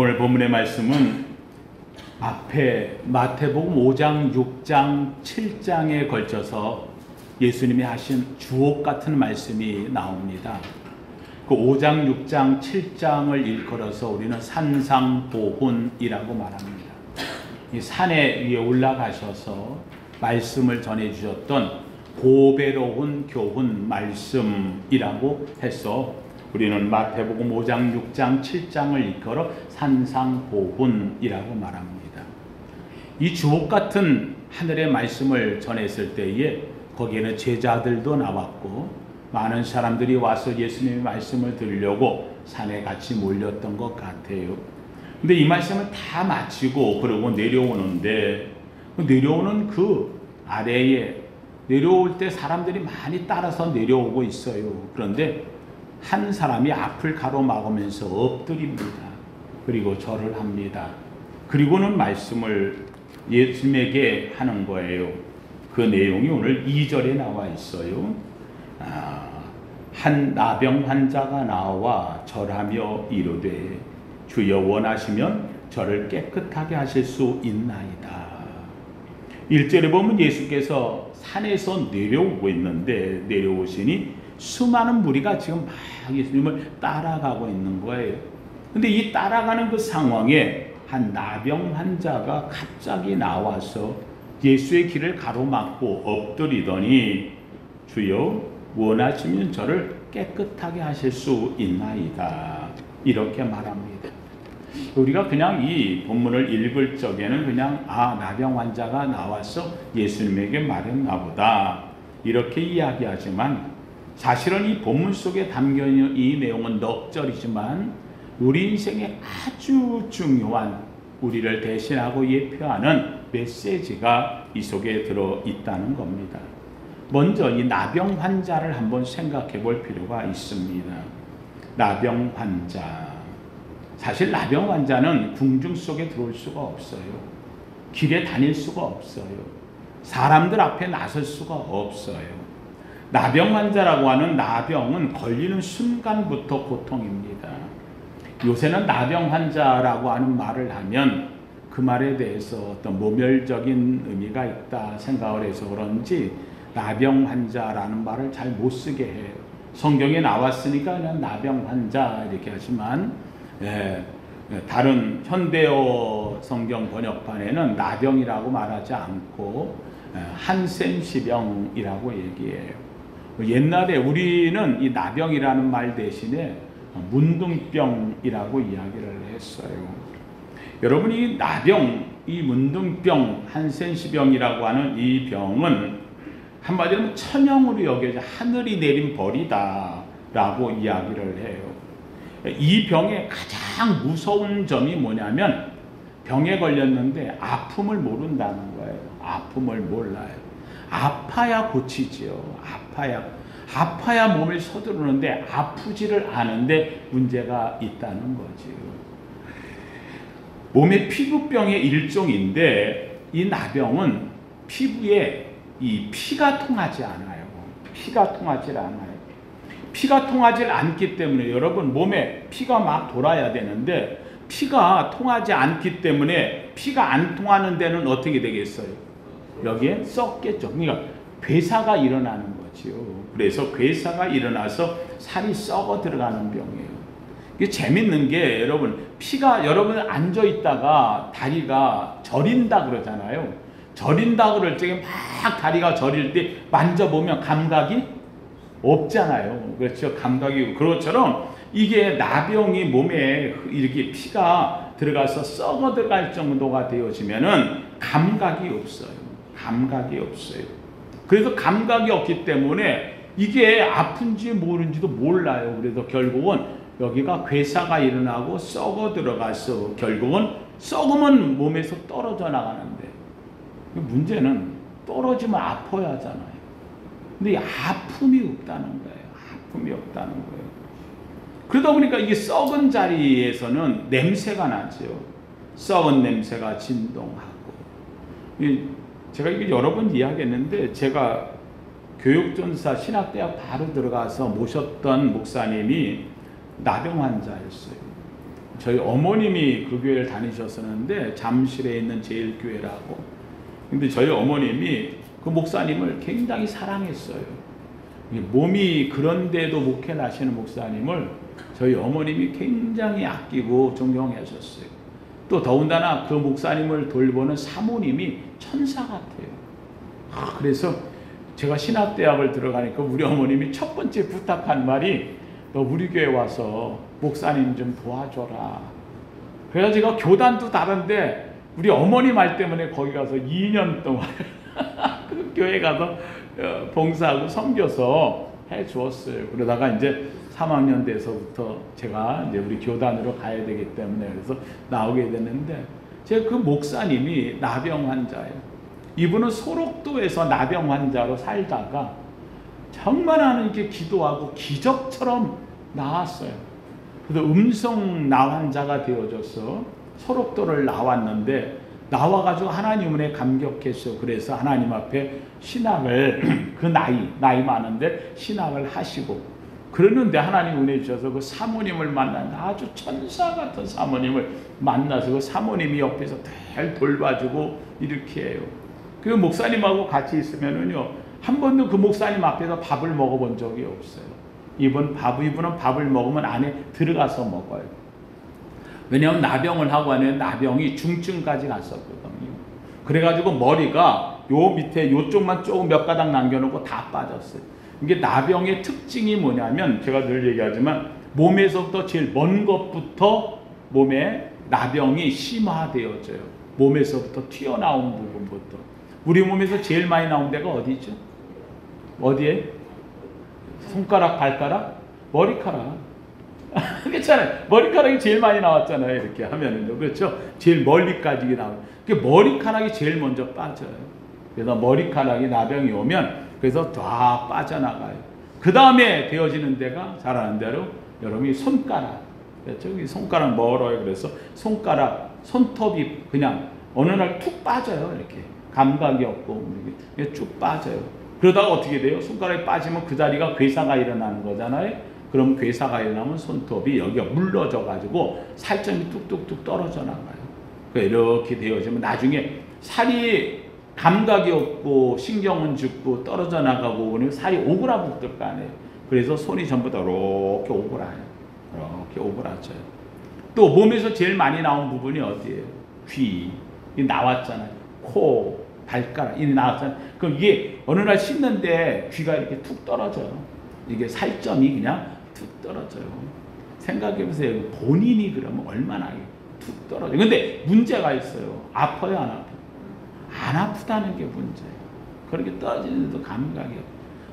오늘 본문의 말씀은 앞에 마태복음 5장, 6장, 7장에 걸쳐서 예수님이 하신 주옥 같은 말씀이 나옵니다. 그 5장, 6장, 7장을 일컬어서 우리는 산상보훈이라고 말합니다. 이 산에 위에 올라가셔서 말씀을 전해주셨던 보배로운 교훈 말씀이라고 해서 우리는 마태복음 5장, 6장, 7장을 일컬어 산상보훈이라고 말합니다. 이 주옥 같은 하늘의 말씀을 전했을 때에 거기에는 제자들도 나왔고 많은 사람들이 와서 예수님의 말씀을 들으려고 산에 같이 몰렸던 것 같아요. 근데 이 말씀을 다 마치고 그러고 내려오는데 내려오는 그 아래에 내려올 때 사람들이 많이 따라서 내려오고 있어요. 그런데 한 사람이 앞을 가로막으면서 엎드립니다. 그리고 절을 합니다. 그리고는 말씀을 예수님에게 하는 거예요. 그 내용이 오늘 2절에 나와 있어요. 한 나병 환자가 나와 절하며 이르되 주여 원하시면 저를 깨끗하게 하실 수 있나이다. 1절에 보면 예수께서 산에서 내려오고 있는데 내려오시니 수많은 무리가 지금 막 예수님을 따라가고 있는 거예요. 근데 이 따라가는 그 상황에 한 나병 환자가 갑자기 나와서 예수의 길을 가로막고 엎드리더니 주여 원하시면 저를 깨끗하게 하실 수 있나이다. 이렇게 말합니다. 우리가 그냥 이 본문을 읽을 적에는 그냥 나병 환자가 나와서 예수님에게 말했나 보다 이렇게 이야기하지만 사실은 이 본문 속에 담겨있는 이 내용은 넉절이지만 우리 인생에 아주 중요한 우리를 대신하고 예표하는 메시지가 이 속에 들어있다는 겁니다. 먼저 이 나병 환자를 한번 생각해 볼 필요가 있습니다. 나병 환자. 사실 나병 환자는 궁중 속에 들어올 수가 없어요. 길에 다닐 수가 없어요. 사람들 앞에 나설 수가 없어요. 나병 환자라고 하는 나병은 걸리는 순간부터 고통입니다. 요새는 나병 환자라고 하는 말을 하면 그 말에 대해서 어떤 모멸적인 의미가 있다 생각을 해서 그런지 나병 환자라는 말을 잘 못 쓰게 해요. 성경에 나왔으니까 그냥 나병 환자 이렇게 하지만 다른 현대어 성경 번역판에는 나병이라고 말하지 않고 한센시병이라고 얘기해요. 옛날에 우리는 이 나병이라는 말 대신에 문둥병이라고 이야기를 했어요. 여러분 이 나병, 이 문둥병, 한센시병이라고 하는 이 병은 한마디로 천형으로 여겨져 하늘이 내린 벌이다 라고 이야기를 해요. 이 병의 가장 무서운 점이 뭐냐면 병에 걸렸는데 아픔을 모른다는 거예요. 아픔을 몰라요. 아파야 고치지요. 아파야 몸을 서두르는데 아프지를 않은데 문제가 있다는 거지요. 몸의 피부병의 일종인데 이 나병은 피부에 이 피가 통하지 않아요. 피가 통하지 않아요. 피가 통하지 않기 때문에 여러분 몸에 피가 막 돌아야 되는데 피가 통하지 않기 때문에 피가 안 통하는 데는 어떻게 되겠어요? 여기에 썩겠죠. 그러니까 괴사가 일어나는 거지요. 그래서 괴사가 일어나서 살이 썩어 들어가는 병이에요. 이게 재밌는 게 여러분 피가 여러분 앉아 있다가 다리가 저린다 그러잖아요. 저린다 그럴 적에 막 다리가 저릴 때 만져보면 감각이 없잖아요. 그렇죠. 감각이 그것처럼 이게 나병이 몸에 이렇게 피가 들어가서 썩어 들어갈 정도가 되어지면은 감각이 없어요. 감각이 없어요. 그래서 감각이 없기 때문에 이게 아픈지 모르는지도 몰라요. 그래서 결국은 여기가 괴사가 일어나고 썩어 들어가서 결국은 썩으면 몸에서 떨어져 나가는데 문제는 떨어지면 아파야 하잖아요. 근데 아픔이 없다는 거예요. 아픔이 없다는 거예요. 그러다 보니까 이게 썩은 자리에서는 냄새가 나죠. 썩은 냄새가 진동하고. 제가 이게 여러 번 이야기했는데 제가 교육전사 신학대학 바로 들어가서 모셨던 목사님이 나병 환자였어요. 저희 어머님이 그 교회를 다니셨었는데 잠실에 있는 제일교회라고. 근데 저희 어머님이 그 목사님을 굉장히 사랑했어요. 몸이 그런데도 목회를 하시는 목사님을 저희 어머님이 굉장히 아끼고 존경하셨어요. 또 더군다나 그 목사님을 돌보는 사모님이 천사 같아요. 그래서 제가 신학대학을 들어가니까 우리 어머님이 첫 번째 부탁한 말이 너 우리 교회 와서 목사님 좀 도와줘라. 그래서 제가 교단도 다른데 우리 어머니 말 때문에 거기 가서 2년 동안 그 교회 가서 봉사하고 섬겨서 해 주었어요. 그러다가 이제 3학년 돼서부터 제가 이제 우리 교단으로 가야 되기 때문에 그래서 나오게 됐는데 제가 그 목사님이 나병 환자예요. 이분은 소록도에서 나병 환자로 살다가 정말 하나님께 기도하고 기적처럼 나왔어요. 그래서 음성 나환자가 되어져서 소록도를 나왔는데 나와가지고 하나님 은혜에 감격했어요. 그래서 하나님 앞에 신학을 그 나이 많은데 신학을 하시고 그러는데 하나님 은혜 주셔서 그 사모님을 만난 아주 천사 같은 사모님을 만나서 그 사모님이 옆에서 잘 돌봐주고 이렇게 해요. 그 목사님하고 같이 있으면은요 한 번도 그 목사님 앞에서 밥을 먹어본 적이 없어요. 이분은 밥을 먹으면 안에 들어가서 먹어요. 왜냐하면 나병을 하고 하는 나병이 중증까지 갔었거든요. 그래가지고 머리가 요 밑에 요쪽만 조금 몇 가닥 남겨놓고 다 빠졌어요. 이게 나병의 특징이 뭐냐면 제가 늘 얘기하지만 몸에서부터 제일 먼 것부터 몸에 나병이 심화되어져요. 몸에서부터 튀어나온 부분부터. 우리 몸에서 제일 많이 나온 데가 어디죠? 어디에? 손가락, 발가락, 머리카락. 괜찮아요. 머리카락이 제일 많이 나왔잖아요. 이렇게 하면은요. 그렇죠? 제일 멀리까지 나와요. 머리카락이 제일 먼저 빠져요. 그래서 머리카락이 나병이 오면 그래서 다 빠져나가요. 그 다음에 되어지는 데가 잘 아는 대로 여러분이 손가락. 그렇죠? 손가락 멀어요. 그래서 손가락, 손톱이 그냥 어느 날 툭 빠져요. 이렇게. 감각이 없고 이렇게 쭉 빠져요. 그러다가 어떻게 돼요? 손가락이 빠지면 그 자리가 괴사가 일어나는 거잖아요. 그럼 괴사가 일어나면 손톱이 여기가 물러져 가지고 살점이 뚝뚝뚝 떨어져 나가요. 이렇게 되어지면 나중에 살이 감각이 없고 신경은 죽고 떨어져 나가고 살이 오그라붙을 거 아니에요. 그래서 손이 전부 다 이렇게 오그라요. 이렇게 오그라져요. 또 몸에서 제일 많이 나온 부분이 어디예요? 귀. 이 나왔잖아요. 코, 발가락, 이 나왔잖아요. 그럼 이게 어느 날 씻는데 귀가 이렇게 툭 떨어져요. 이게 살점이 그냥 툭 떨어져요. 생각해보세요. 본인이 그러면 얼마나 툭 떨어져요. 근데 문제가 있어요. 아파요, 안 아파요? 안 아프다는 게 문제예요. 그렇게 떨어지는데도 감각이 없어요.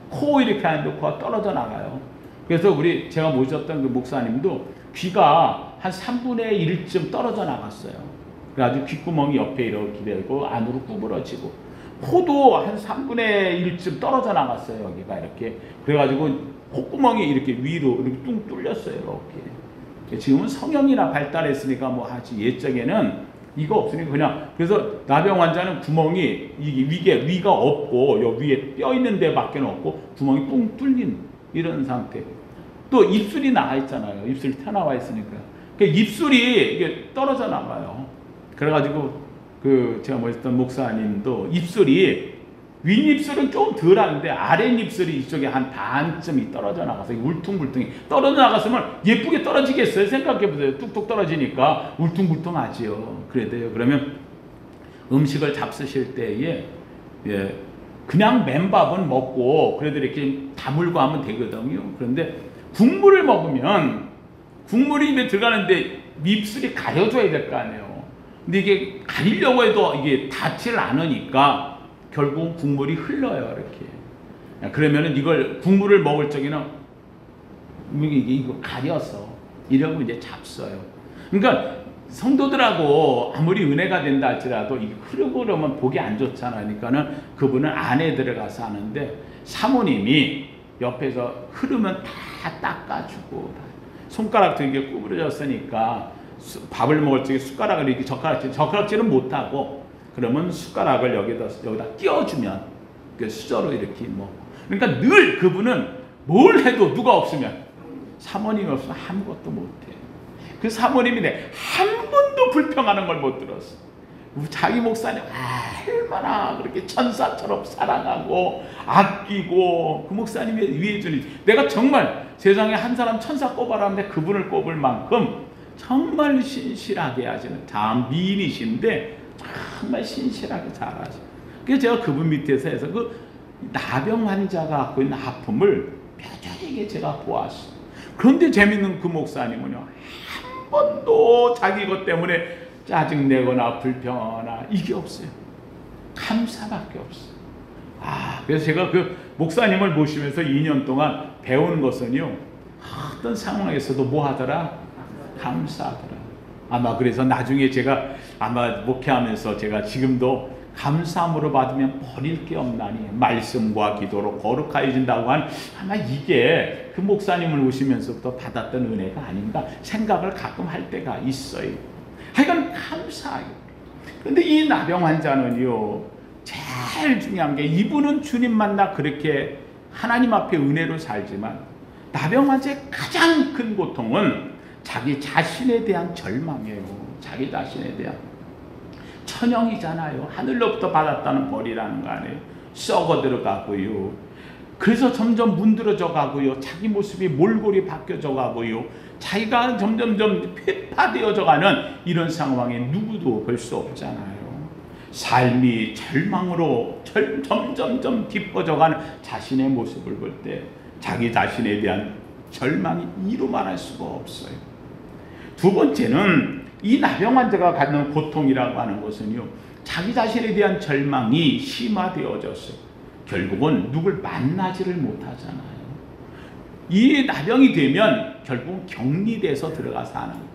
코 이렇게 하는데 코가 떨어져 나가요. 그래서 제가 모셨던 그 목사님도 귀가 한 3분의 1쯤 떨어져 나갔어요. 그래가지고 귓구멍이 옆에 이렇게 되고 안으로 구부러지고 코도 한 3분의 1쯤 떨어져 나갔어요. 여기가 이렇게. 그래가지고 콧구멍이 이렇게 위로 이렇게 뚱 뚫렸어요. 이렇게. 지금은 성형이나 발달했으니까 뭐 하지. 옛적에는 이거 없으니까 그냥. 그래서 나병 환자는 구멍이 위가 없고 요 위에 뼈 있는 데밖에 없고 구멍이 뚱 뚫린 이런 상태. 또 입술이 나와 있잖아요. 입술이 튀어나와 있으니까. 그러니까 입술이 이게 떨어져 나가요. 그래가지고 제가 모셨던 목사님도 입술이 윗입술은 좀 덜한데 아랫입술이 이쪽에 한 반쯤이 떨어져 나가서 울퉁불퉁이 떨어져 나갔으면 예쁘게 떨어지겠어요? 생각해보세요. 뚝뚝 떨어지니까 울퉁불퉁하지요. 그래야 돼요. 그러면 음식을 잡수실 때에 그냥 맨밥은 먹고 그래도 이렇게 다물고 하면 되거든요. 그런데 국물을 먹으면 국물이 입에 들어가는데 입술이 가려줘야 될 거 아니에요. 근데 이게 가리려고 해도 이게 닿지를 않으니까 결국 국물이 흘러요. 이렇게. 그러면은 이걸 국물을 먹을 적에는 이거 가려서 이러고 이제 잡숴요. 그러니까 성도들하고 아무리 은혜가 된다 할지라도 이게 흐르고 그러면 보기 안 좋잖아요. 그러니까는 그분은 안에 들어가서 하는데 사모님이 옆에서 흐르면 다 닦아주고 손가락도 이게 구부러졌으니까 밥을 먹을 적에 숟가락을 이렇게 젓가락질은 못하고 그러면 숟가락을 여기다 끼워주면 수저로 이렇게 그러니까 늘 그분은 뭘 해도 누가 없으면 사모님이 없으면 아무것도 못해. 그 사모님이 한 번도 불평하는 걸 못 들었어. 자기 목사님 얼마나 그렇게 천사처럼 사랑하고 아끼고 그 목사님이 위해 주니 내가 정말 세상에 한 사람 천사 꼽아라는데 그분을 꼽을 만큼 정말 신실하게 하시는 참 미인이신데 정말 신실하게 잘하시고 그래서 제가 그분 밑에서 해서 그 나병 환자가 갖고 있는 아픔을 뼈저리게 제가 보았어요. 그런데 재밌는 그 목사님은요 한 번도 자기 것 때문에 짜증내거나 불평하거나 이게 없어요. 감사밖에 없어요. 그래서 제가 그 목사님을 모시면서 2년 동안 배우는 것은요 어떤 상황에서도 뭐 하더라? 감사하더라. 아마 그래서 나중에 제가 아마 목회하면서 제가 지금도 감사함으로 받으면 버릴 게 없나니 말씀과 기도로 거룩하여진다고 한 아마 이게 그 목사님을 오시면서부터 받았던 은혜가 아닌가 생각을 가끔 할 때가 있어요. 하여간 감사해요. 그런데 이 나병 환자는요 제일 중요한 게 이분은 주님 만나 그렇게 하나님 앞에 은혜로 살지만 나병 환자의 가장 큰 고통은 자기 자신에 대한 절망이에요. 자기 자신에 대한 천형이잖아요. 하늘로부터 받았다는 벌이라는 거 아니에요. 썩어 들어가고요. 그래서 점점 문드러져 가고요. 자기 모습이 몰골이 바뀌어져 가고요. 자기가 점점점 폐파되어져 가는 이런 상황에 누구도 볼 수 없잖아요. 삶이 절망으로 점점점 깊어져 가는 자신의 모습을 볼 때 자기 자신에 대한 절망이 이루 말할 수가 없어요. 두 번째는 이 나병 환자가 갖는 고통이라고 하는 것은요 자기 자신에 대한 절망이 심화되어졌어요. 결국은 누굴 만나지를 못하잖아요. 이 나병이 되면 결국 격리돼서 들어가서 하는 거예요.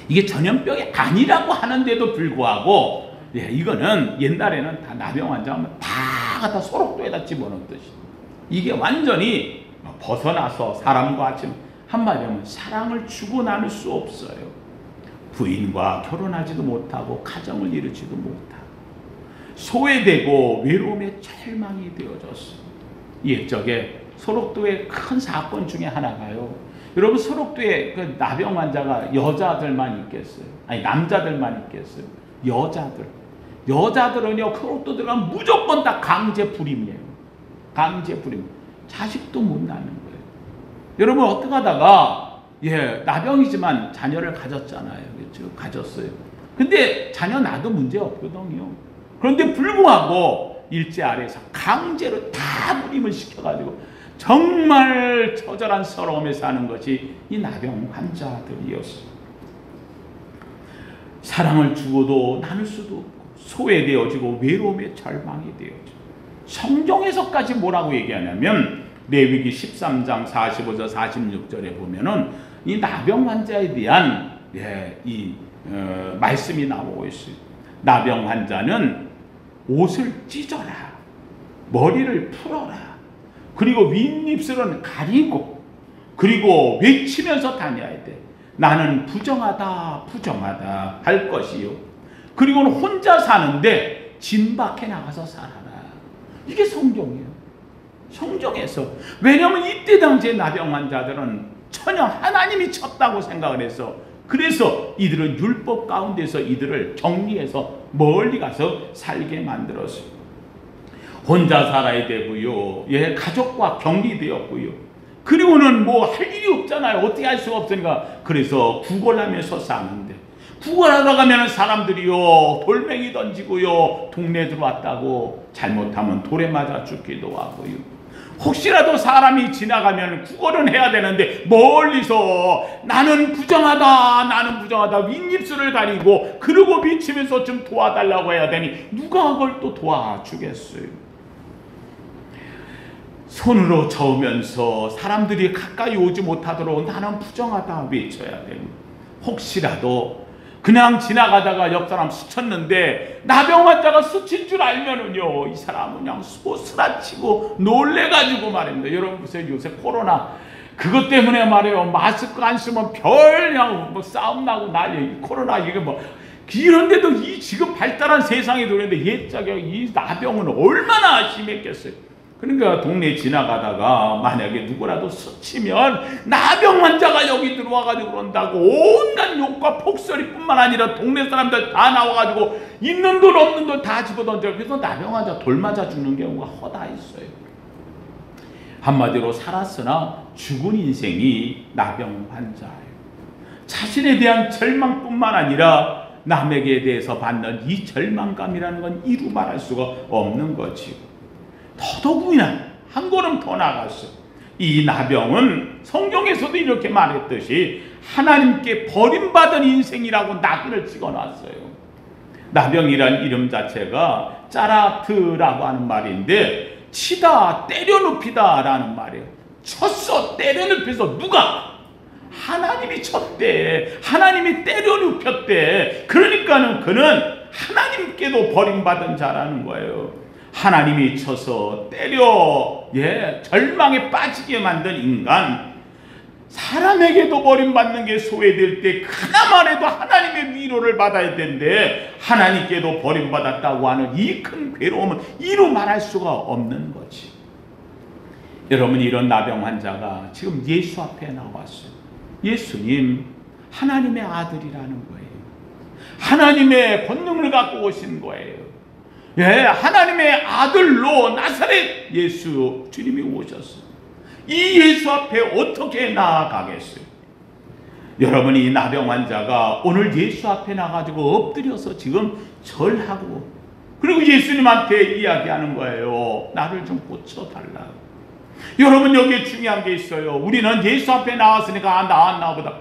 이게 전염병이 아니라고 하는데도 불구하고 이거는 옛날에는 다 나병 환자하면 다 갖다 소록도에다 집어넣듯이 이게 완전히 벗어나서 사람과 같이 한마디로 하면 사랑을 주고 나눌 수 없어요. 부인과 결혼하지도 못하고 가정을 이루지도 못하고 소외되고 외로움에 절망이 되어졌어요. 옛적에 소록도의 큰 사건 중에 하나가요. 여러분 소록도에 그 나병 환자가 여자들만 있겠어요? 아니 남자들만 있겠어요? 여자들은요 소록도 들어가면 무조건 다 강제 불임이에요. 강제 불임. 자식도 못 낳는 거예요. 여러분 어떻게 하다가 나병이지만 자녀를 가졌잖아요. 그렇죠? 가졌어요. 근데 자녀 낳아도 문제 없거든요. 그런데 불구하고 일제 아래에서 강제로 다 불임을 시켜가지고 정말 처절한 서러움에 사는 것이 이 나병 환자들이었어요. 사랑을 주고도 나눌 수도 없고 소외되어지고 외로움에 절망이 되어지고 성경에서까지 뭐라고 얘기하냐면 레위기 13장 45절 46절에 보면은 이 나병 환자에 대한 말씀이 나오고 있어요. 나병 환자는 옷을 찢어라, 머리를 풀어라, 그리고 윗입술은 가리고, 그리고 외치면서 다녀야 돼. 나는 부정하다, 부정하다 할 것이요. 그리고는 혼자 사는데 진 밖에 나가서 살아라. 이게 성경이에요. 성경에서. 왜냐하면 이때 당시에 나병 환자들은 전혀 하나님이 쳤다고 생각을 해서 그래서 이들은 율법 가운데서 이들을 격리해서 멀리 가서 살게 만들었어요. 혼자 살아야 되고요. 가족과 격리되었고요. 그리고는 뭐 할 일이 없잖아요. 어떻게 할 수가 없으니까 그래서 구걸하면서 사는데 구걸하다 가면 사람들이요 돌멩이 던지고요 동네 들어왔다고 잘못하면 돌에 맞아 죽기도 하고요. 혹시라도 사람이 지나가면 구걸은 해야 되는데 멀리서 나는 부정하다, 나는 부정하다 윗입술을 가리고 그러고 미치면서 좀 도와달라고 해야 되니 누가 그걸 또 도와주겠어요. 손으로 저으면서 사람들이 가까이 오지 못하도록 나는 부정하다 외쳐야 되고 혹시라도 그냥 지나가다가 옆 사람 스쳤는데 나병 환자가 스친 줄 알면은요 이 사람은 그냥 쓰라치고 놀래가지고 말입니다. 여러분 보세요. 요새 코로나 그것 때문에 말이에요 마스크 안 쓰면 별 그냥 뭐 싸움 나고 난리. 코로나 이게 뭐 이런데도 이 지금 발달한 세상에 들어있는데 옛적에 이 나병은 얼마나 심했겠어요. 그러니까 동네 지나가다가 만약에 누구라도 스치면 나병 환자가 여기 들어와가지고 그런다고 온갖 욕과 폭소리뿐만 아니라 동네 사람들 다 나와가지고 있는 돈 없는 돈 다 집어던져. 그래서 나병 환자 돌 맞아 죽는 경우가 허다 있어요. 한마디로 살았으나 죽은 인생이 나병 환자예요. 자신에 대한 절망뿐만 아니라 남에게 대해서 받는 이 절망감이라는 건 이루 말할 수가 없는 거지요. 더더구나 한 걸음 더 나갔어요. 이 나병은 성경에서도 이렇게 말했듯이 하나님께 버림받은 인생이라고 낙인을 찍어놨어요. 나병이란 이름 자체가 짜라트라고 하는 말인데 치다, 때려눕히다 라는 말이에요. 쳤어, 때려눕혀서 누가? 하나님이 쳤대. 하나님이 때려눕혔대. 그러니까는 그는 하나님께도 버림받은 자라는 거예요. 하나님이 쳐서 때려 절망에 빠지게 만든 인간, 사람에게도 버림받는 게 소외될 때 그나마라도 하나님의 위로를 받아야 되는데 하나님께도 버림받았다고 하는 이 큰 괴로움은 이루 말할 수가 없는 거지. 여러분, 이런 나병 환자가 지금 예수 앞에 나왔어요. 예수님, 하나님의 아들이라는 거예요. 하나님의 권능을 갖고 오신 거예요. 하나님의 아들로 나사렛 예수 주님이 오셨어요. 이 예수 앞에 어떻게 나아가겠어요? 여러분, 이 나병 환자가 오늘 예수 앞에 나가지고 엎드려서 지금 절하고 그리고 예수님한테 이야기하는 거예요. 나를 좀 고쳐달라고. 여러분, 여기에 중요한 게 있어요. 우리는 예수 앞에 나왔으니까 나왔나 보다.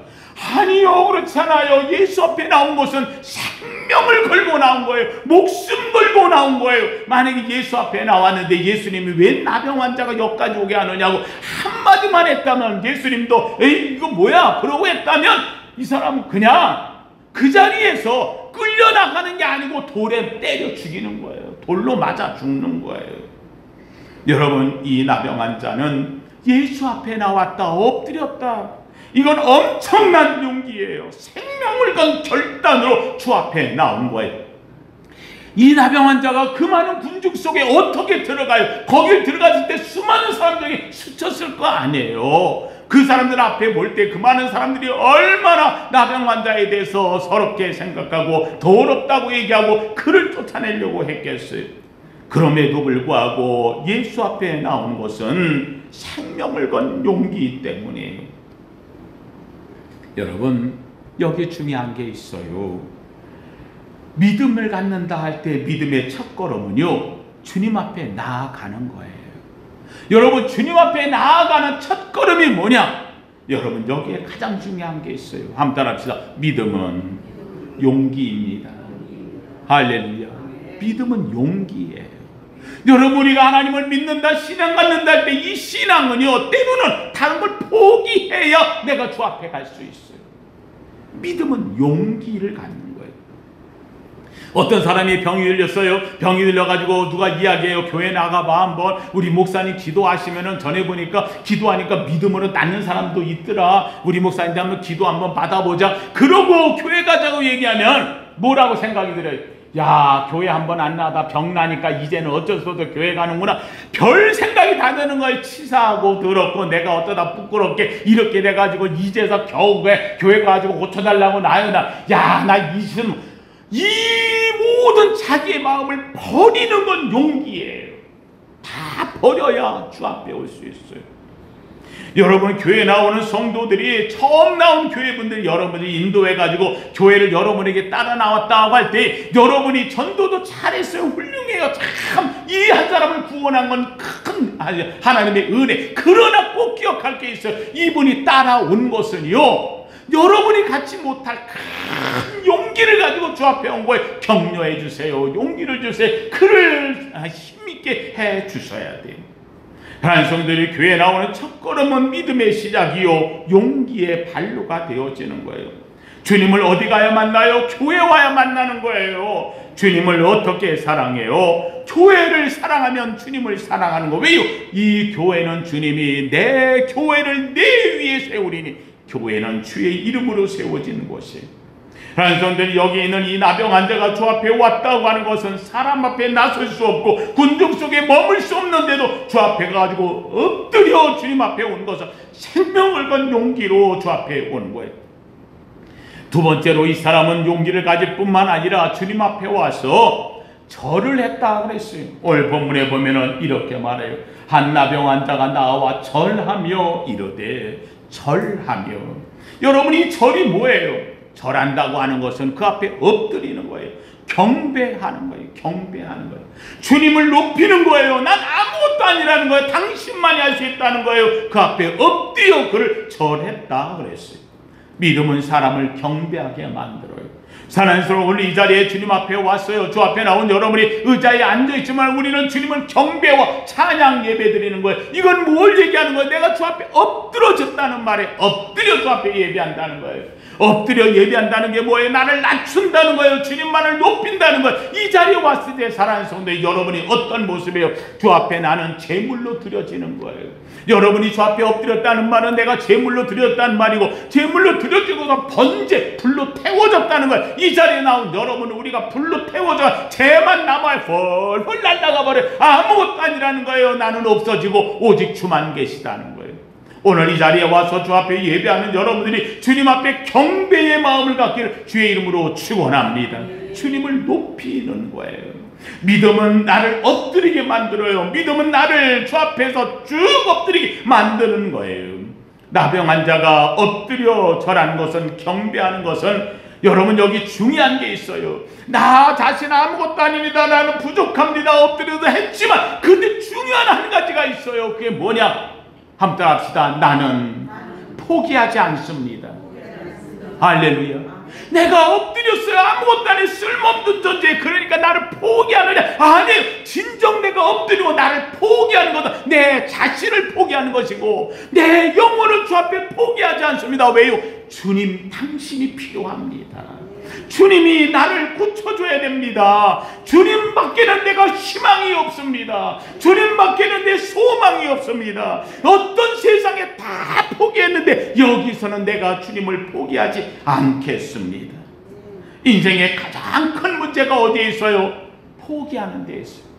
아니요, 그렇지 않아요. 예수 앞에 나온 것은 생명을 걸고 나온 거예요. 목숨 걸고 나온 거예요. 만약에 예수 앞에 나왔는데 예수님이 왜 나병 환자가 여기까지 오게 하느냐고 한마디만 했다면 예수님도 에이 이거 뭐야 그러고 했다면 이 사람은 그냥 그 자리에서 끌려나가는 게 아니고 돌에 때려 죽이는 거예요. 돌로 맞아 죽는 거예요. 여러분, 이 나병 환자는 예수 앞에 나왔다, 엎드렸다. 이건 엄청난 용기예요. 생명을 건 결단으로 주 앞에 나온 거예요. 이 나병 환자가 그 많은 군중 속에 어떻게 들어가요? 거길 들어갔을 때 수많은 사람들이 스쳤을 거 아니에요. 그 사람들 앞에 볼 때 그 많은 사람들이 얼마나 나병 환자에 대해서 서럽게 생각하고 더럽다고 얘기하고 그를 쫓아내려고 했겠어요. 그럼에도 불구하고 예수 앞에 나온 것은 생명을 건 용기 때문이에요. 여러분, 여기 중요한 게 있어요. 믿음을 갖는다 할 때 믿음의 첫걸음은요, 주님 앞에 나아가는 거예요. 여러분, 주님 앞에 나아가는 첫걸음이 뭐냐? 여러분, 여기에 가장 중요한 게 있어요. 한번 따라합시다. 믿음은 용기입니다. 할렐루야. 믿음은 용기예요. 여러분, 우리가 하나님을 믿는다, 신앙 갖는다 할 때 이 신앙은요, 때로는 다른 걸 포기해야 내가 주 앞에 갈 수 있어요. 믿음은 용기를 갖는 거예요. 어떤 사람이 병이 들렸어요. 병이 들려가지고 누가 이야기해요. 교회 나가봐 한번. 우리 목사님 기도하시면은 전해보니까 기도하니까 믿음으로 낫는 사람도 있더라. 우리 목사님한테 한번 기도 한번 받아보자. 그러고 교회 가자고 얘기하면 뭐라고 생각이 들어요? 야, 교회 한번 안 나다 병 나니까 이제는 어쩔 수 없어 교회 가는구나. 별 생각이 다 드는 거예요. 치사하고 더럽고 내가 어쩌다 부끄럽게 이렇게 돼가지고 이제서 겨우 교회 가가지고 고쳐달라고 나요나. 야, 나 이 모든 자기의 마음을 버리는 건 용기예요. 다 버려야 주 앞에 올 수 있어요. 여러분, 교회 나오는 성도들이 처음 나온 교회분들이 여러분이 인도해가지고 교회를 여러분에게 따라 나왔다고 할 때 여러분이 전도도 잘했어요. 훌륭해요. 참 이 한 사람을 구원한 건 큰 하나님의 은혜. 그러나 꼭 기억할 게 있어요. 이분이 따라온 것은요, 여러분이 갖지 못할 큰 용기를 가지고 주 앞에 온 거예요. 격려해 주세요. 용기를 주세요. 그를 힘있게 해 주셔야 돼요. 하나님 성도들이 교회에 나오는 첫걸음은 믿음의 시작이요, 용기의 발로가 되어지는 거예요. 주님을 어디 가야 만나요? 교회 와야 만나는 거예요. 주님을 어떻게 사랑해요? 교회를 사랑하면 주님을 사랑하는 거. 왜요? 이 교회는 주님이 내 교회를 내 위에 세우리니, 교회는 주의 이름으로 세워지는 곳이에요. 한손들이 여기 있는 이 나병 환자가 주 앞에 왔다고 하는 것은 사람 앞에 나설 수 없고 군중 속에 머물 수 없는데도 주 앞에 가지고 엎드려 주님 앞에 온 것은 생명을 건 용기로 주 앞에 온 거예요. 두 번째로 이 사람은 용기를 가질 뿐만 아니라 주님 앞에 와서 절을 했다 그랬어요. 오늘 본문에 보면은 이렇게 말해요. 한 나병 환자가 나와 절하며 이르되, 절하며. 여러분이 절이 뭐예요? 절한다고 하는 것은 그 앞에 엎드리는 거예요. 경배하는 거예요. 경배하는 거예요. 주님을 높이는 거예요. 난 아무것도 아니라는 거예요. 당신만이 할 수 있다는 거예요. 그 앞에 엎드려 그를 절했다 그랬어요. 믿음은 사람을 경배하게 만들어요. 사랑스러운 오늘 이 자리에 주님 앞에 왔어요. 주 앞에 나온 여러분이 의자에 앉아있지만 우리는 주님을 경배와 찬양 예배 드리는 거예요. 이건 뭘 얘기하는 거예요? 내가 주 앞에 엎드려졌다는 말에 엎드려 주 앞에 예배한다는 거예요. 엎드려 예배한다는 게 뭐예요? 나를 낮춘다는 거예요. 주님만을 높인다는 거예요. 이 자리에 왔을 때 사랑하는 성도 여러분이 어떤 모습이에요? 주 앞에 나는 제물로 드려지는 거예요. 여러분이 주 앞에 엎드렸다는 말은 내가 제물로 드렸다는 말이고, 제물로 드려지고서 번제 불로 태워졌다는 거예요. 이 자리에 나온 여러분은 우리가 불로 태워져 죄만 남아 헐헐 날아가 버려 아무것도 아니라는 거예요. 나는 없어지고 오직 주만 계시다는 거예요. 오늘 이 자리에 와서 주 앞에 예배하는 여러분들이 주님 앞에 경배의 마음을 갖기를 주의 이름으로 축원합니다. 주님을 높이는 거예요. 믿음은 나를 엎드리게 만들어요. 믿음은 나를 주 앞에서 쭉 엎드리게 만드는 거예요. 나병 환자가 엎드려 절한 것은, 경배하는 것은, 여러분 여기 중요한 게 있어요. 나 자신 아무것도 아닙니다. 나는 부족합니다. 엎드려도 했지만 근데 중요한 한 가지가 있어요. 그게 뭐냐? 한번 합시다. 나는 포기하지 않습니다. 할렐루야. 내가 엎드렸어요. 아무것도 안 해. 쓸모없는 존재. 그러니까 나를 포기하느냐? 아니에요. 진정 내가 엎드리고 나를 포기하는 것은 내 자신을 포기하는 것이고 내 영혼을 주 앞에 포기하지 않습니다. 왜요? 주님 당신이 필요합니다. 주님이 나를 고쳐줘야 됩니다. 주님밖에는 내가 희망이 없습니다. 주님밖에는 내 소망이 없습니다. 어떤 세상에 다 포기했는데 여기서는 내가 주님을 포기하지 않겠습니다. 인생의 가장 큰 문제가 어디에 있어요? 포기하는 데 있어요.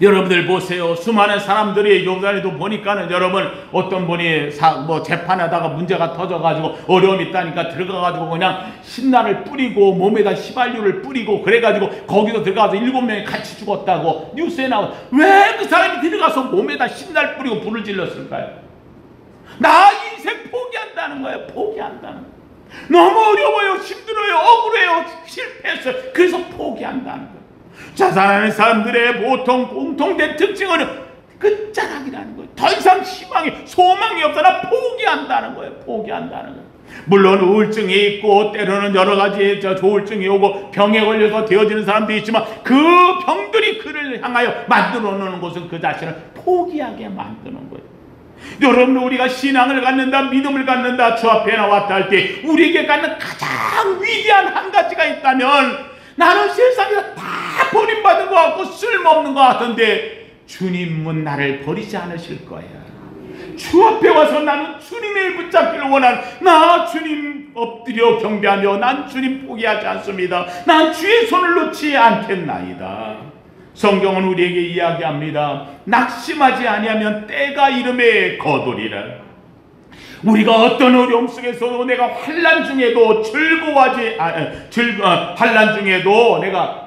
여러분들 보세요. 수많은 사람들이 요단에도 보니까는 여러분 어떤 분이 재판하다가 문제가 터져가지고 어려움이 있다니까 들어가가지고 그냥 신나를 뿌리고 몸에다 휘발유를 뿌리고 그래가지고 거기서 들어가서 7명이 같이 죽었다고 뉴스에 나와. 왜 그 사람이 들어가서 몸에다 신나를 뿌리고 불을 질렀을까요? 나 인생 포기한다는 거예요. 포기한다는 거예요. 너무 어려워요. 힘들어요. 억울해요. 실패했어요. 그래서 포기한다는 거예요. 자살하는 사람들의 보통 공통된 특징은 끝자락이라는 거예요. 더 이상 희망이, 소망이 없어. 나 포기한다는 거예요. 포기한다는 거예요. 물론 우울증이 있고 때로는 여러 가지 조울증이 오고 병에 걸려서 되어지는 사람도 있지만 그 병들이 그를 향하여 만들어 놓는 것은 그 자신을 포기하게 만드는 거예요. 여러분 우리가 신앙을 갖는다, 믿음을 갖는다, 주 앞에 나왔다 할 때 우리에게 갖는 가장 위대한 한 가지가 있다면 나는 세상에서 다 버림받은 것 같고 쓸모없는 것 같은데 주님은 나를 버리지 않으실 거야. 주 앞에 와서 나는 주님을 붙잡기를 원하는, 나 주님 엎드려 경배하며 난 주님 포기하지 않습니다. 난 주의 손을 놓지 않겠나이다. 성경은 우리에게 이야기합니다. 낙심하지 아니하면 때가 이름에 거두리라. 우리가 어떤 어려움 속에서도 내가 환난 중에도 환난 중에도 내가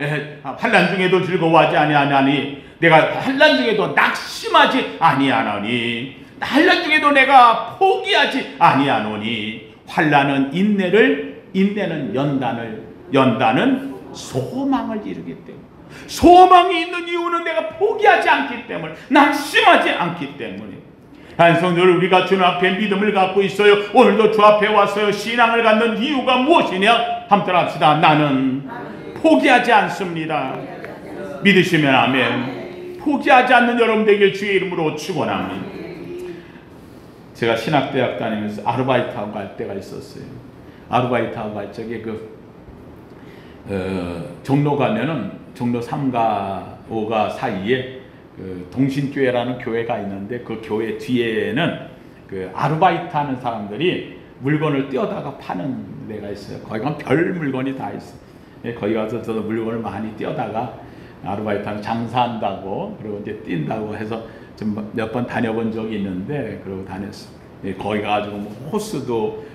환난 중에도 즐거워하지 아니하나니, 내가 환난 중에도 낙심하지 아니하나니, 환난 중에도 내가 포기하지 아니하노니, 환난은 인내를, 인내는 연단은 소망을 이루기 때문에, 소망이 있는 이유는 내가 포기하지 않기 때문에, 낙심하지 않기 때문에. 한성들 우리가 주님 앞에 믿음을 갖고 있어요. 오늘도 주 앞에 왔어요. 신앙을 갖는 이유가 무엇이냐? 함께 합시다. 나는 포기하지 않습니다. 믿으시면 아멘. 포기하지 않는 여러분들에게 주의 이름으로 축원합니다. 제가 신학대학 다니면서 아르바이트하고 갈 때가 있었어요. 아르바이트하고 갈 적에 종로 가면은 종로 3가 5가 사이에 동신교회라는 교회가 있는데 그 교회 뒤에는 아르바이트 하는 사람들이 물건을 떼어다가 파는 데가 있어요. 거기 가면 별 물건이 다 있어요. 거기 가서 저도 물건을 많이 떼어다가 아르바이트하면 장사한다고, 그리고 이제 뛴다고 해서 좀 몇 번 다녀본 적이 있는데, 그러고 다녔어요. 거기 가가지고 뭐 호스도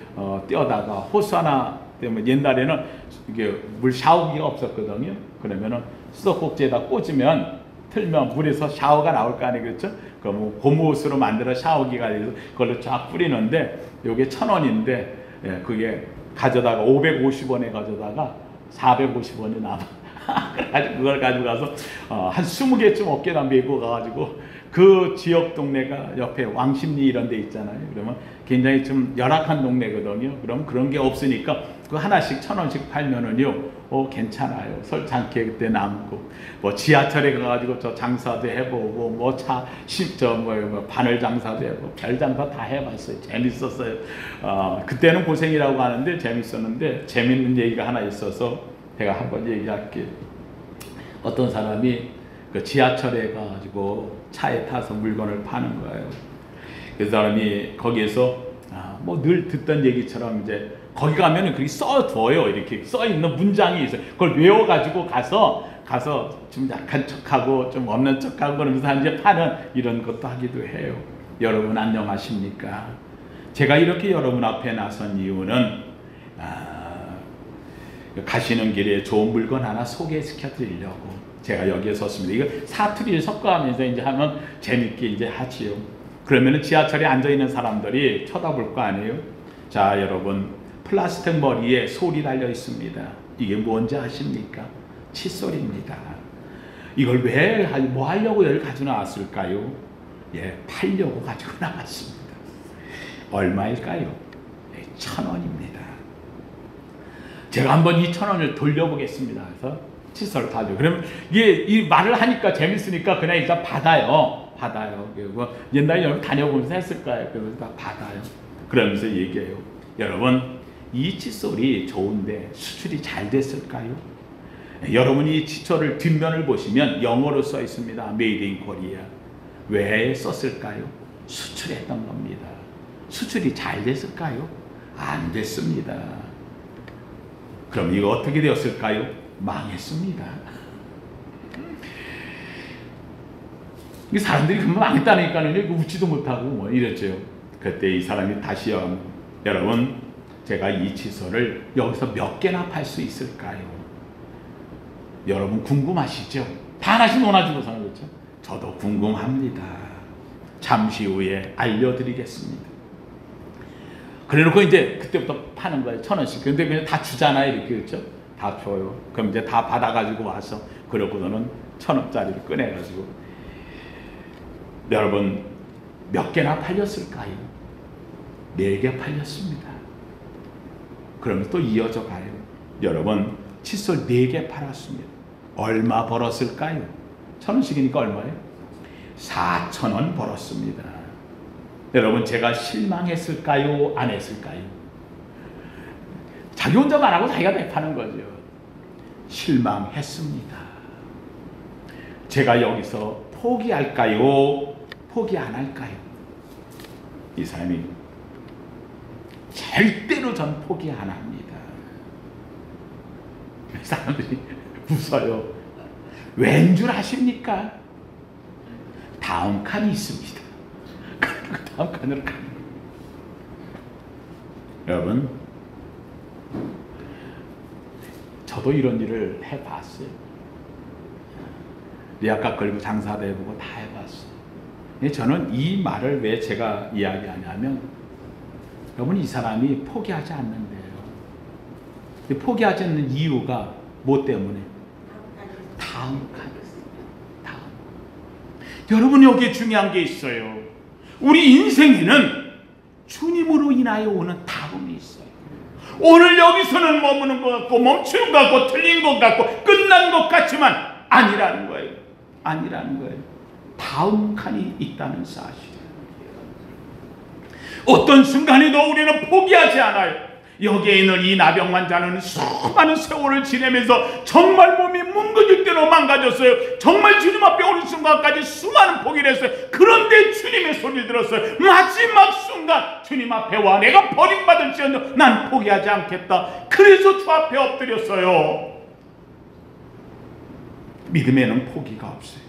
떼어다가, 호스 하나 때문에 옛날에는 이게 물 샤워기가 없었거든요. 그러면은 수도꼭지에다 꽂으면, 틀면 물에서 샤워가 나올 거 아니에요, 그렇죠? 그럼 고무호스로 만들어 샤워기가 돼서 그걸로 쫙 뿌리는데, 요게 1,000원인데, 그게 가져다가 550원에 가져다가 450원이 남아. 그래가지고 그걸 가지고 가서 한 20개쯤 어깨다 메고 가가지고, 그 지역 동네가 옆에 왕십리 이런 데 있잖아요. 그러면 굉장히 좀 열악한 동네거든요. 그럼 그런 게 없으니까 그 하나씩 1,000원씩 팔면은요, 괜찮아요. 설창게 그때 남고, 뭐 지하철에 가가지고 저 장사도 해보고, 뭐 바늘 장사도 해보고, 별 장사 다 해봤어요. 재밌었어요. 그때는 고생이라고 하는데 재밌었는데, 재밌는 얘기가 하나 있어서 제가 한번 얘기할게요. 어떤 사람이 그 지하철에 가가지고 차에 타서 물건을 파는 거예요. 그 사람이 거기에서 뭐 늘 듣던 얘기처럼 이제 거기 가면은 그렇게 써둬요. 이렇게 써 있는 문장이 있어요. 그걸 외워가지고 가서 좀 약한 척하고 좀 없는 척하고 그러면서 이제 파는 이런 것도 하기도 해요. 여러분 안녕하십니까? 제가 이렇게 여러분 앞에 나선 이유는 가시는 길에 좋은 물건 하나 소개시켜 드리려고 제가 여기에 섰습니다. 이거 사투리를 섞어가면서 이제 하면 재밌게 이제 하지요. 그러면은 지하철에 앉아 있는 사람들이 쳐다볼 거 아니에요? 자, 여러분, 플라스틱 머리에 솔이 달려 있습니다. 이게 뭔지 아십니까? 칫솔입니다. 이걸 뭐 하려고 여기 가지고 나왔을까요? 예, 팔려고 가지고 나왔습니다. 얼마일까요? 1,000원입니다. 제가 한번 이 1,000원을 돌려보겠습니다. 그래서 칫솔 타죠. 그러면 이게 이 말을 하니까 재밌으니까 그냥 일단 받아요. 그리고 옛날에 여러분 다녀보면서 했을 거예요. 그래서 다 받아요. 그러면서 얘기해요. 여러분, 이 칫솔이 좋은데 수출이 잘 됐을까요? 여러분이 이 칫솔을 뒷면을 보시면 영어로 써 있습니다. Made in Korea. 왜 썼을까요? 수출했던 겁니다. 수출이 잘 됐을까요? 안 됐습니다. 그럼 이거 어떻게 되었을까요? 망했습니다. 이 사람들이 금방 망했다니까요. 웃지도 못하고 뭐 이랬죠. 그때 이 사람이 다시요. 여러분, 제가 이 칫솔을 여기서 몇 개나 팔 수 있을까요? 여러분 궁금하시죠? 다 하나씩 논아주고서는 그렇죠? 저도 궁금합니다. 잠시 후에 알려드리겠습니다. 그래놓고 이제 그때부터 파는 거예요. 1,000원씩. 근데 그냥 다 주잖아요. 이렇게 그렇죠? 다 줘요. 그럼 이제 다 받아가지고 와서 그러고서는 1,000원짜리를 꺼내가지고, 여러분 몇 개나 팔렸을까요? 4개 팔렸습니다. 그러면 또 이어져 가요. 여러분 칫솔 4개 팔았습니다. 얼마 벌었을까요? 1,000원씩이니까 얼마예요? 4,000원 벌었습니다. 여러분 제가 실망했을까요? 안 했을까요? 자기 혼자 말하고 자기가 대파는 거죠. 실망했습니다. 제가 여기서 포기할까요? 포기 안 할까요? 이 사람이 절대로 전 포기 안 합니다. 사람들이 웃어요. 왠 줄 아십니까? 다음 칸이 있습니다. 그 다음 칸으로 가는 거예요. 여러분, 저도 이런 일을 해봤어요. 리아카 걸고 장사도 해보고 다 해봤어요. 저는 이 말을 왜 제가 이야기하냐면, 여러분 이 사람이 포기하지 않는데요. 포기하지 않는 이유가 뭐 때문에? 다음 칸이었습니다. 다음. 여러분 여기에 중요한 게 있어요. 우리 인생에는 주님으로 인하여 오는 다음이 있어요. 오늘 여기서는 머무는 것 같고 멈추는 것 같고 틀린 것 같고 끝난 것 같지만 아니라는 거예요. 아니라는 거예요. 다음 칸이 있다는 사실. 어떤 순간에도 우리는 포기하지 않아요. 여기에 있는 이 나병 환자는 수많은 세월을 지내면서 정말 몸이 뭉근일 대로 망가졌어요. 정말 주님 앞에 오는 순간까지 수많은 포기를 했어요. 그런데 주님의 소리를 들었어요. 마지막 순간 주님 앞에 와. 내가 버림받을지언정 난 포기하지 않겠다. 그래서 주 앞에 엎드렸어요. 믿음에는 포기가 없어요.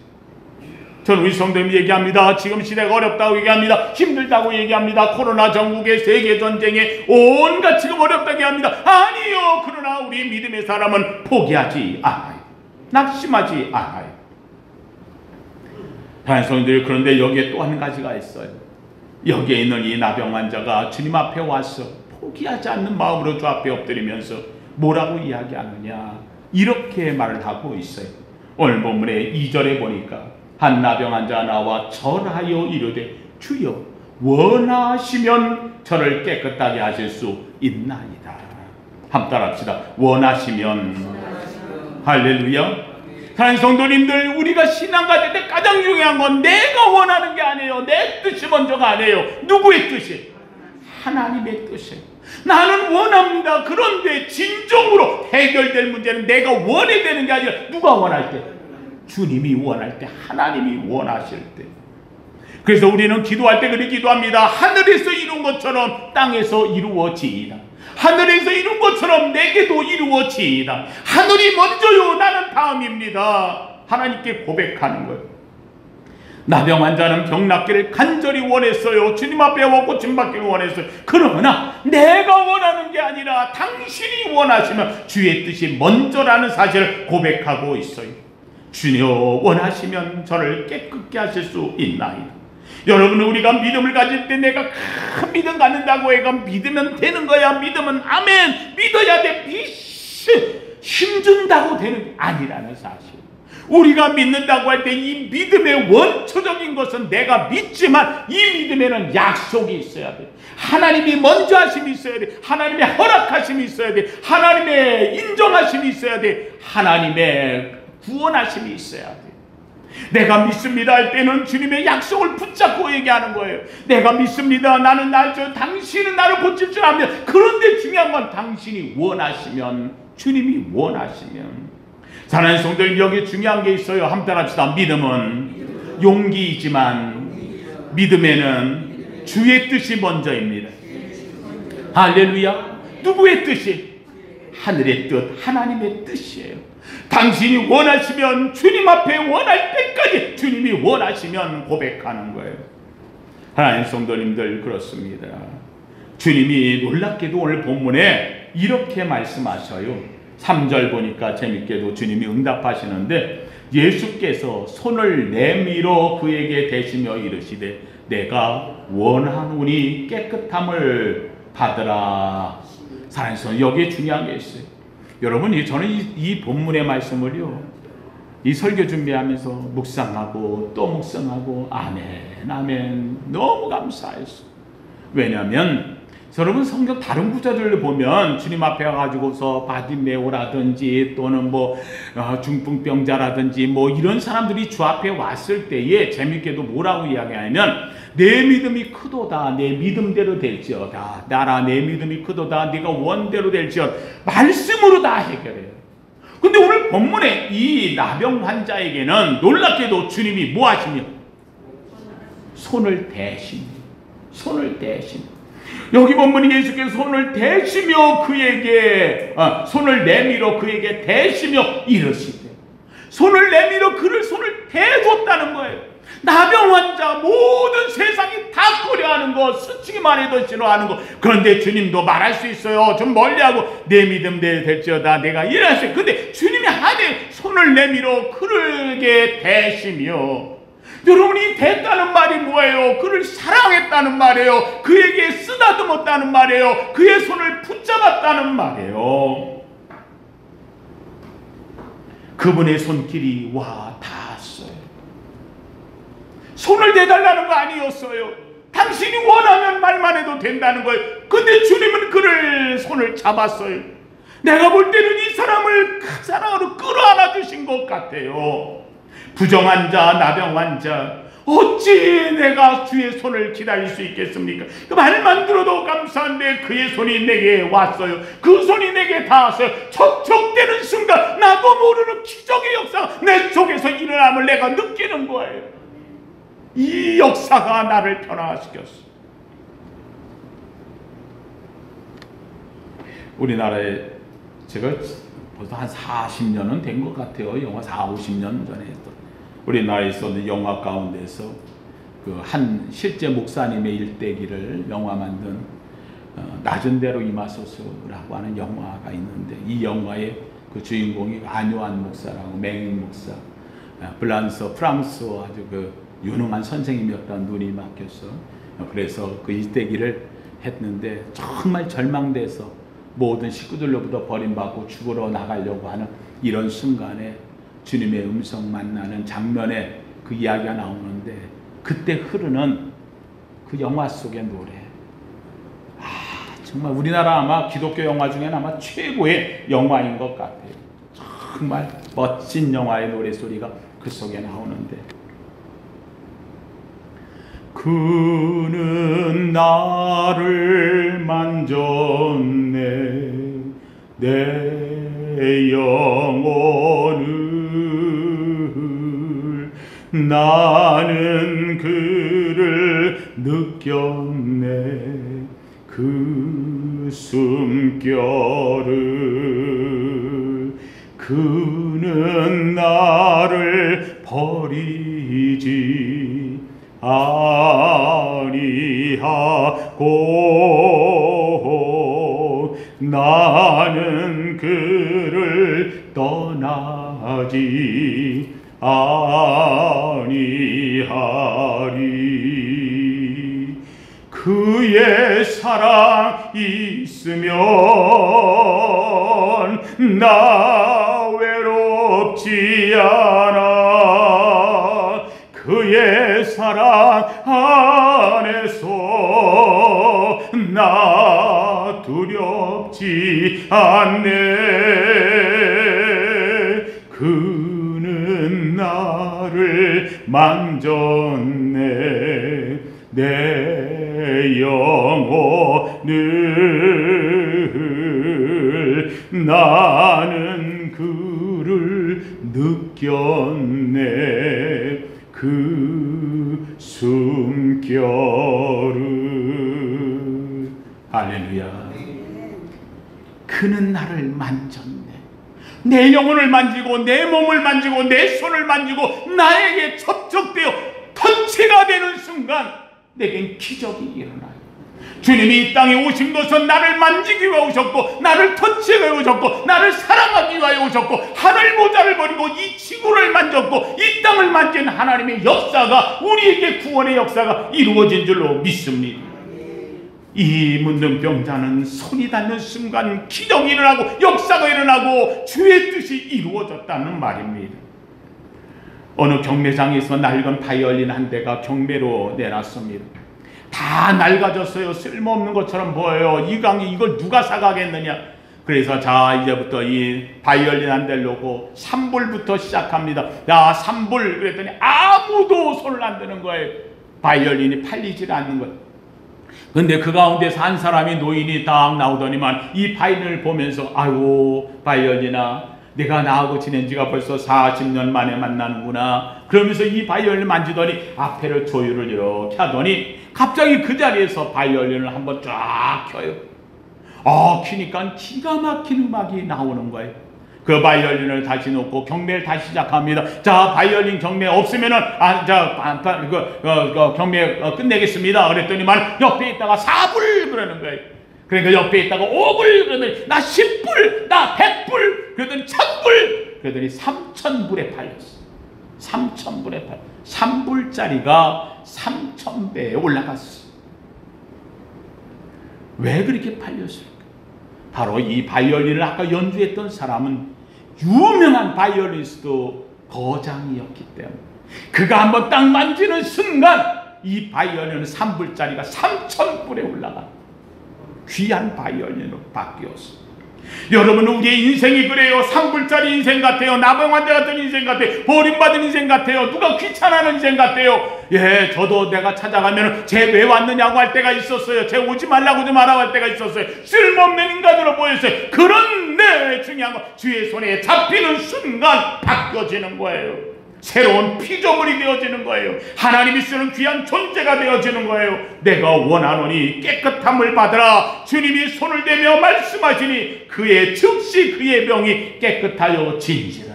저는 우리 성도님 얘기합니다. 지금 시대가 어렵다고 얘기합니다. 힘들다고 얘기합니다. 코로나 전국의 세계전쟁에 온갖 지금 어렵다고 얘기합니다. 아니요. 그러나 우리 믿음의 사람은 포기하지 않아요. 낙심하지 않아요. 다른 성도들, 그런데 여기에 또 한 가지가 있어요. 여기에 있는 이 나병 환자가 주님 앞에 와서 포기하지 않는 마음으로 주 앞에 엎드리면서 뭐라고 이야기하느냐, 이렇게 말을 하고 있어요. 오늘 본문의 2절에 보니까 한 나병 환자가 나와 절하여 이르되 주여 원하시면 저를 깨끗하게 하실 수 있나이다. 한번 따라합시다. 원하시면. 할렐루야. 사랑하는 성도님들, 우리가 신앙 가질 때 가장 중요한 건 내가 원하는 게 아니에요. 내 뜻이 먼저가 아니에요. 누구의 뜻이? 하나님의 뜻이에요. 나는 원합니다. 그런데 진정으로 해결될 문제는 내가 원해야 되는 게 아니라 누가 원할 때? 주님이 원할 때, 하나님이 원하실 때. 그래서 우리는 기도할 때 그렇게 기도합니다. 하늘에서 이룬 것처럼 땅에서 이루어지이다. 하늘에서 이룬 것처럼 내게도 이루어지이다. 하늘이 먼저요, 나는 다음입니다. 하나님께 고백하는 거예요. 나병 환자는 병 낫기를 간절히 원했어요. 주님 앞에 와 고침받기를 원했어요. 그러나 내가 원하는 게 아니라 당신이 원하시면 주의 뜻이 먼저라는 사실을 고백하고 있어요. 주여 원하시면 저를 깨끗게 하실 수 있나이다. 여러분은 우리가 믿음을 가질 때 내가 큰 믿음 갖는다고 해가 믿으면 되는 거야. 믿으면 아멘, 믿어야 돼. 힘준다고 되는 게 아니라는 사실. 우리가 믿는다고 할 때 이 믿음의 원초적인 것은 내가 믿지만 이 믿음에는 약속이 있어야 돼. 하나님이 먼저 하심이 있어야 돼. 하나님의 허락하심이 있어야 돼. 하나님의 인정하심이 있어야 돼. 하나님의 구원하심이 있어야 돼. 내가 믿습니다 할 때는 주님의 약속을 붙잡고 얘기하는 거예요. 내가 믿습니다. 당신은 나를 고칠 줄 압니다. 그런데 중요한 건 당신이 원하시면, 주님이 원하시면. 사랑하는 성도님, 여기 중요한 게 있어요. 한번 따라합시다. 믿음은 용기이지만 믿음에는 주의 뜻이 먼저입니다. 할렐루야. 누구의 뜻이? 하늘의 뜻, 하나님의 뜻이에요. 당신이 원하시면, 주님 앞에 원할 때까지 주님이 원하시면 고백하는 거예요. 하나님 성도님들, 그렇습니다. 주님이 놀랍게도 오늘 본문에 이렇게 말씀하셔요. 3절 보니까 재밌게도 주님이 응답하시는데, 예수께서 손을 내밀어 그에게 대시며 이르시되 내가 원하노니 깨끗함을 받으라. 사랑하는 성도, 여기에 중요한 게 있어요. 여러분, 저는 이 본문의 말씀을요, 이 설교 준비하면서 묵상하고 또 묵상하고 아멘 아멘 너무 감사했어요. 왜냐하면 여러분, 성경 다른 구절을 보면 주님 앞에 가지고서 바디메오라든지 또는 중풍병자라든지 이런 사람들이 주 앞에 왔을 때에 재밌게도 뭐라고 이야기하냐면, 내 믿음이 크도다, 내 믿음대로 될지어다. 나라 내 믿음이 크도다, 네가 원대로 될지어다. 말씀으로 다 해결해요. 근데 오늘 본문에 이 나병 환자에게는 놀랍게도 주님이 뭐 하시며? 손을 대시며. 손을 대시며. 여기 본문이 예수께서 손을 대시며 그에게 손을 내밀어 그에게 대시며 이르시되, 손을 내밀어 그를 손을 대줬다는 거예요. 나병 환자, 모든 세상이 다 꺼려하는 거, 스치기만 해도 싫어하는 거. 그런데 주님도 말할 수 있어요. 좀 멀리하고 내 믿음대로 될지어다, 내가 일하세요. 근데 주님이 하되 손을 내밀어 그에게 대시며. 여러분이 됐다는 말이 뭐예요? 그를 사랑했다는 말이에요. 그에게 쓰다듬었다는 말이에요. 그의 손을 붙잡았다는 말이에요. 그분의 손길이 와 닿았어요. 손을 대달라는 거 아니었어요. 당신이 원하면 말만 해도 된다는 거예요. 근데 주님은 그를 손을 잡았어요. 내가 볼 때는 이 사람을 큰 사랑으로 끌어안아 주신 것 같아요. 부정한 자, 나병 환자, 어찌 내가 주의 손을 기다릴 수 있겠습니까? 그 말만 들어도 감사한데 그의 손이 내게 왔어요. 그 손이 내게 닿았어요. 척척대는 순간 나도 모르는 기적의 역사가 내 속에서 일어남을 내가 느끼는 거예요. 이 역사가 나를 변화시켰어. 우리나라에 제가 벌써 한 40년은 된 것 같아요. 영화 40-50년 전에 했던 우리나라에 있었는 영화 가운데서 그 한 실제 목사님의 일대기를 영화 만든 낮은 대로 임하소서라고 하는 영화가 있는데, 이 영화의 그 주인공이 안요한 목사라고 맹인 목사, 프랑스어 아주 그 유능한 선생님이었던 눈이 막혀서, 그래서 그 일대기를 했는데 정말 절망돼서 모든 식구들로부터 버림받고 죽으러 나가려고 하는 이런 순간에 주님의 음성 만나는 장면에 그 이야기가 나오는데, 그때 흐르는 그 영화 속의 노래, 정말 우리나라 아마 기독교 영화 중에는 아마 최고의 영화인 것 같아요. 정말 멋진 영화의 노래소리가 그 속에 나오는데, 그는 나를 만졌네 내 영혼을, 나는 그를 느꼈네 그 숨결을. 그는 나를 버리지 아니하고 나는 그를 떠나지 아니하리. 그의 사랑 있으면 나 외롭지 않아. 그의 사랑 안에서 나 두렵지 않네. 그는 나를 만졌네 내 영혼을. 나는 그를 느꼈네 그 숨결을. 할렐루야. 그는 나를 만졌네. 내 영혼을 만지고 내 몸을 만지고 내 손을 만지고 나에게 접촉되어 터치가 되는 순간 내겐 기적이 일어나요. 주님이 이 땅에 오신 것은 나를 만지기 위해 오셨고, 나를 터치하기 위해 오셨고, 나를 사랑하기 위해 오셨고, 하늘 모자를 버리고 이 지구를 만졌고 이 땅을 만진 하나님의 역사가, 우리에게 구원의 역사가 이루어진 줄로 믿습니다. 이 문둥병자는 손이 닿는 순간 기적이 일어나고 역사가 일어나고 주의 뜻이 이루어졌다는 말입니다. 어느 경매장에서 낡은 바이올린 한 대가 경매로 내놨습니다. 다 낡아졌어요. 쓸모없는 것처럼 보여요. 이걸 누가 사가겠느냐. 그래서 자, 이제부터 이 바이올린 한 대를 놓고 3불부터 시작합니다. 야, 3불 그랬더니 아무도 손을 안 드는 거예요. 바이올린이 팔리질 않는 거예요. 근데 그 가운데서 한 사람이, 노인이 딱 나오더니만 이 바이올린을 보면서, 아유 바이올린아, 내가 나하고 지낸 지가 벌써 40년 만에 만나는구나. 그러면서 이 바이올린을 만지더니 앞에를 조율을 이렇게 하더니 갑자기 그 자리에서 바이올린을 한번 쫙 켜요. 켜니까 기가 막힌 음악이 나오는 거예요. 그 바이올린을 다시 놓고 경매를 다시 시작합니다. 자, 바이올린 경매 없으면은 경매 끝내겠습니다. 그랬더니만 옆에 있다가 4불 그러는 거예요. 그러니까 옆에 있다가 5불 그러더니 나 10불, 나 100불, 그러더니 1000불, 그러더니 3000불에 팔렸어. 3000불에 팔렸어. 3불짜리가 3000배에 올라갔어. 왜 그렇게 팔렸을까? 바로 이 바이올린을 아까 연주했던 사람은 유명한 바이올리니스트 거장이었기 때문에, 그가 한번 딱 만지는 순간 이 바이올린은 3불짜리가 3000불에 올라가 귀한 바이올린으로 바뀌었어. 여러분, 우리의 인생이 그래요. 3불짜리 인생 같아요. 나병환자 같은 인생 같아요. 버림받은 인생 같아요. 누가 귀찮아하는 인생 같아요. 예, 저도 내가 찾아가면 쟤 왜 왔느냐고 할 때가 있었어요. 쟤 오지 말라고 좀 하라고 할 때가 있었어요. 쓸모없는 인간으로 보였어요. 그런데 중요한 건 주의 손에 잡히는 순간 바뀌어지는 거예요. 새로운 피조물이 되어지는 거예요. 하나님이 쓰는 귀한 존재가 되어지는 거예요. 내가 원하노니 깨끗함을 받으라. 주님이 손을 대며 말씀하시니 그의 즉시 그의 병이 깨끗하여 진지라.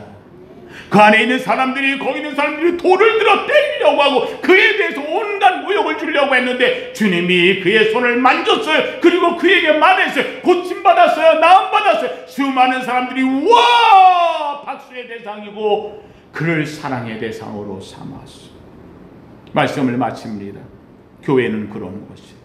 그 안에 있는 사람들이, 거기 있는 사람들이 돌을 들어 때리려고 하고 그에 대해서 온갖 모욕을 주려고 했는데 주님이 그의 손을 만졌어요. 그리고 그에게 말했어요. 고침받았어요. 나음받았어요. 수많은 사람들이 와 박수의 대상이고 그를 사랑의 대상으로 삼았어. 말씀을 마칩니다. 교회는 그런 것이에요.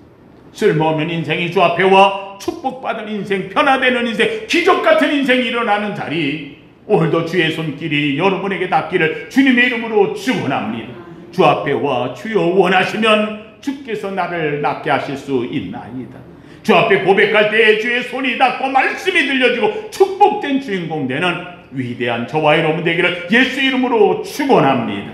쓸모없는 인생이 주 앞에 와 축복받은 인생, 변화되는 인생, 기적같은 인생이 일어나는 자리, 오늘도 주의 손길이 여러분에게 닿기를 주님의 이름으로 축원합니다. 주 앞에 와 주여 원하시면 주께서 나를 낫게 하실 수 있나이다. 주 앞에 고백할 때에 주의 손이 닿고 말씀이 들려지고 축복된 주인공 되는 위대한 저와 여러분 되기를 예수 이름으로 축원합니다.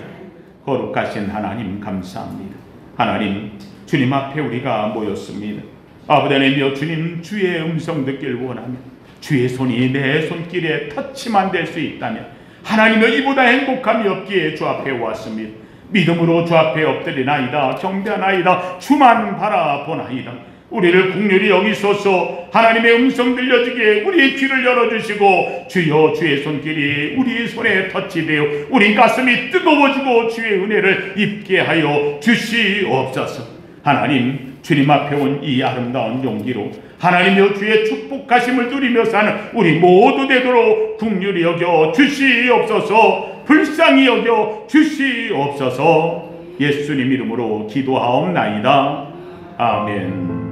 거룩하신 하나님 감사합니다. 하나님, 주님 앞에 우리가 모였습니다. 아버지 하나님이여, 주님 주의 음성 듣길 원하며 주의 손이 내 손길에 터치만 될 수 있다면 하나님여, 이보다 행복함이 없기에 주 앞에 왔습니다. 믿음으로 주 앞에 엎드리나이다. 경배하나이다. 주만 바라보나이다. 우리를 긍휼히 여기소서. 하나님의 음성 들려지게 우리의 귀를 열어주시고 주여 주의 손길이 우리의 손에 터치되어 우리 가슴이 뜨거워지고 주의 은혜를 입게 하여 주시옵소서. 하나님, 주님 앞에 온 이 아름다운 용기로 하나님여 주의 축복하심을 누리며 사는 우리 모두 되도록 긍휼히 여겨 주시옵소서. 불쌍히 여겨 주시옵소서. 예수님 이름으로 기도하옵나이다. 아멘.